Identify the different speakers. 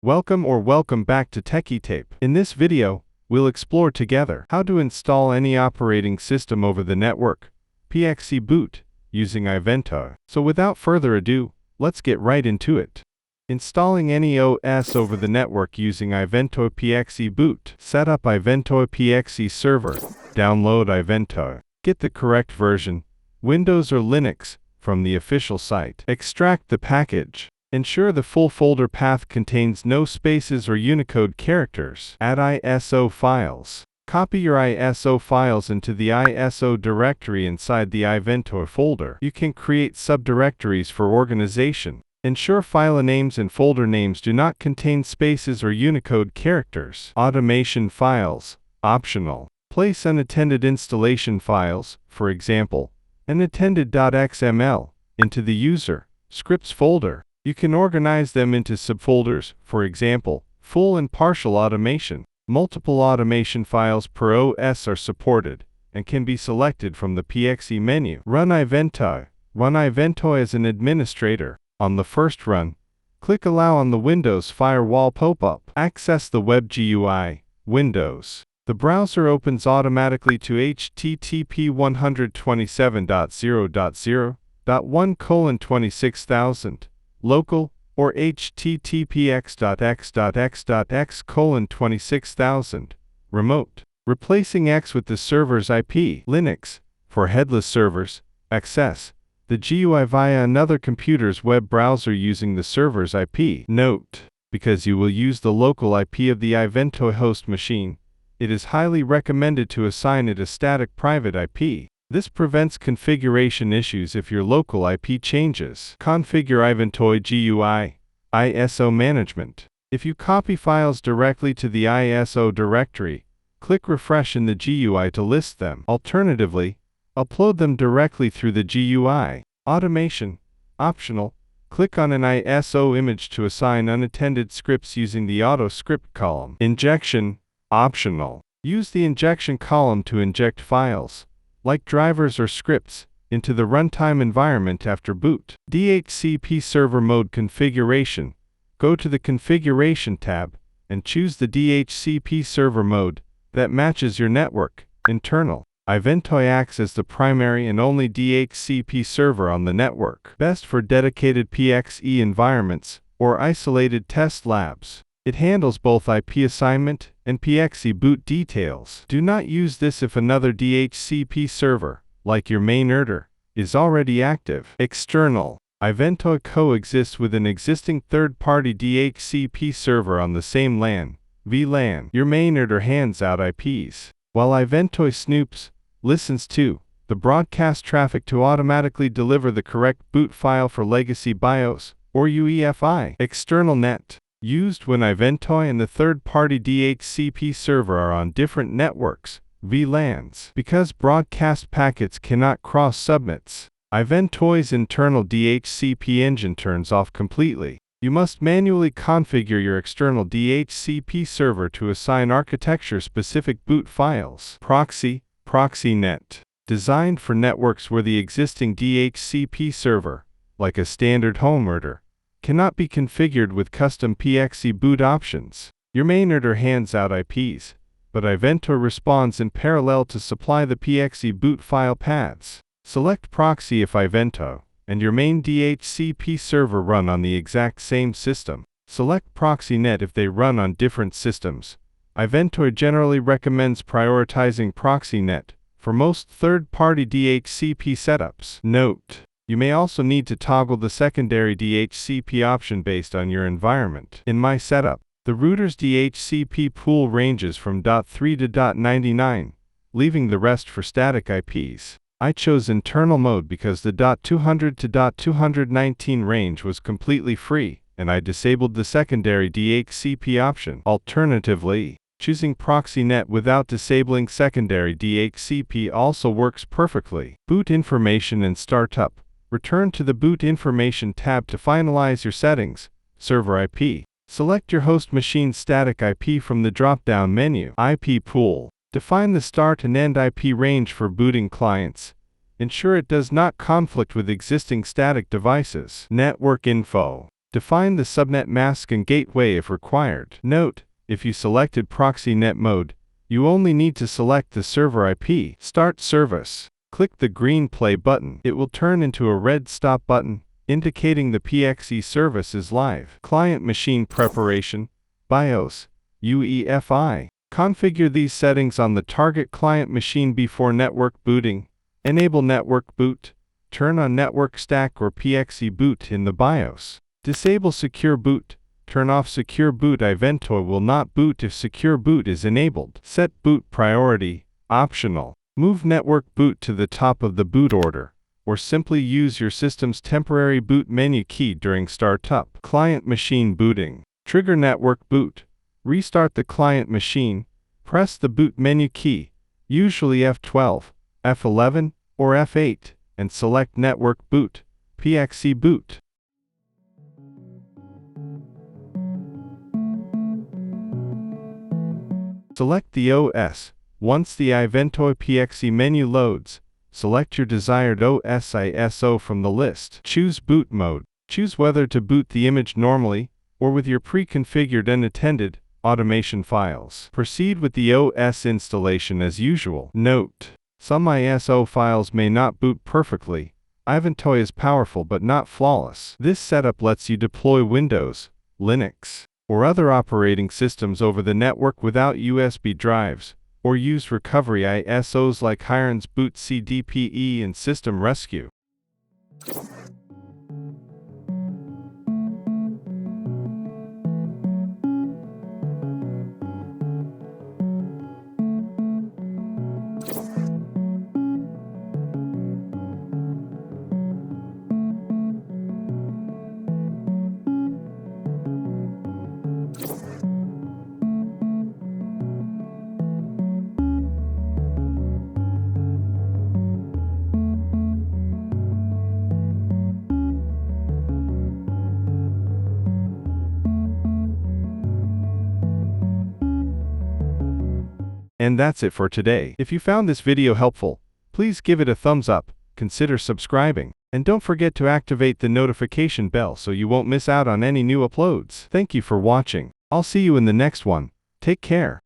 Speaker 1: Welcome back to TechieTape. In this video, we'll explore together how to install any operating system over the network, PXE Boot, using iVentoy. So without further ado, let's get right into it. Installing any OS over the network using iVentoy PXE Boot. Set up iVentoy PXE Server. Download iVentoy. Get the correct version, Windows or Linux, from the official site. Extract the package. Ensure the full folder path contains no spaces or Unicode characters. Add ISO files. Copy your ISO files into the ISO directory inside the iVentoy folder. You can create subdirectories for organization. Ensure file names and folder names do not contain spaces or Unicode characters. Automation files. Optional. Place unattended installation files, for example, unattended.xml, into the user scripts folder. You can organize them into subfolders, for example, full and partial automation. Multiple automation files per OS are supported and can be selected from the PXE menu. Run iVentoy. Run iVentoy as an administrator. On the first run, click Allow on the Windows firewall pop-up. Access the web GUI, Windows. The browser opens automatically to http 127.0.0.1:26000, local, or httpx.x.x.x:26000, remote. Replacing X with the server's IP. Linux, for headless servers, access the GUI via another computer's web browser using the server's IP. Note: because you will use the local IP of the iVentoy host machine, it is highly recommended to assign it a static private IP. This prevents configuration issues if your local IP changes. Configure iVentoy GUI, ISO management. If you copy files directly to the ISO directory, click Refresh in the GUI to list them. Alternatively, upload them directly through the GUI. Automation. Optional. Click on an ISO image to assign unattended scripts using the Auto Script column. Injection. Optional. Use the injection column to inject files, like drivers or scripts, into the runtime environment after boot. DHCP server mode configuration. Go to the Configuration tab and choose the DHCP server mode that matches your network. Internal. iVentoy acts as the primary and only DHCP server on the network. Best for dedicated PXE environments or isolated test labs. It handles both IP assignment and PXE boot details. Do not use this if another DHCP server, like your main router, is already active. External. iVentoy coexists with an existing third-party DHCP server on the same LAN, VLAN. Your main router hands out IPs, while iVentoy snoops, listens to the broadcast traffic to automatically deliver the correct boot file for legacy BIOS, or UEFI. External net. Used when iVentoy and the third-party DHCP server are on different networks, VLANs. Because broadcast packets cannot cross subnets, iVentoy's internal DHCP engine turns off completely. You must manually configure your external DHCP server to assign architecture-specific boot files. Proxynet. Designed for networks where the existing DHCP server, like a standard home router, cannot be configured with custom PXE boot options. Your main router hands out IPs, but iVentoy responds in parallel to supply the PXE boot file paths. Select proxy if iVentoy and your main DHCP server run on the exact same system. Select Proxynet if they run on different systems. iVentoy generally recommends prioritizing Proxynet for most third-party DHCP setups. Note: you may also need to toggle the secondary DHCP option based on your environment. In my setup, the router's DHCP pool ranges from .3 to .99, leaving the rest for static IPs. I chose internal mode because the .200 to .219 range was completely free, and I disabled the secondary DHCP option. Alternatively, choosing Proxynet without disabling secondary DHCP also works perfectly. Boot information and startup. Return to the Boot Information tab to finalize your settings. Server IP. Select your host machine's static IP from the drop-down menu. IP pool. Define the start and end IP range for booting clients. Ensure it does not conflict with existing static devices. Network info. Define the subnet mask and gateway if required. Note: if you selected proxy net mode, you only need to select the server IP. Start service. Click the green play button. It will turn into a red stop button, indicating the PXE service is live. Client machine preparation, BIOS, UEFI. Configure these settings on the target client machine before network booting. Enable network boot. Turn on network stack or PXE boot in the BIOS. Disable secure boot. Turn off secure boot. iVentoy will not boot if secure boot is enabled. Set boot priority, optional. Move network boot to the top of the boot order, or simply use your system's temporary boot menu key during startup. Client machine booting. Trigger network boot. Restart the client machine. Press the boot menu key, usually F12, F11, or F8, and select network boot, PXE boot. Select the OS. Once the iVentoy PXE menu loads, select your desired OS ISO from the list. Choose boot mode. Choose whether to boot the image normally, or with your pre-configured unattended automation files. Proceed with the OS installation as usual. Note: some ISO files may not boot perfectly. iVentoy is powerful but not flawless. This setup lets you deploy Windows, Linux, or other operating systems over the network without USB drives, or use recovery ISOs like Hiren's Boot CDPE and System Rescue. And that's it for today. If you found this video helpful, please give it a thumbs up, consider subscribing, and don't forget to activate the notification bell so you won't miss out on any new uploads. Thank you for watching. I'll see you in the next one. Take care.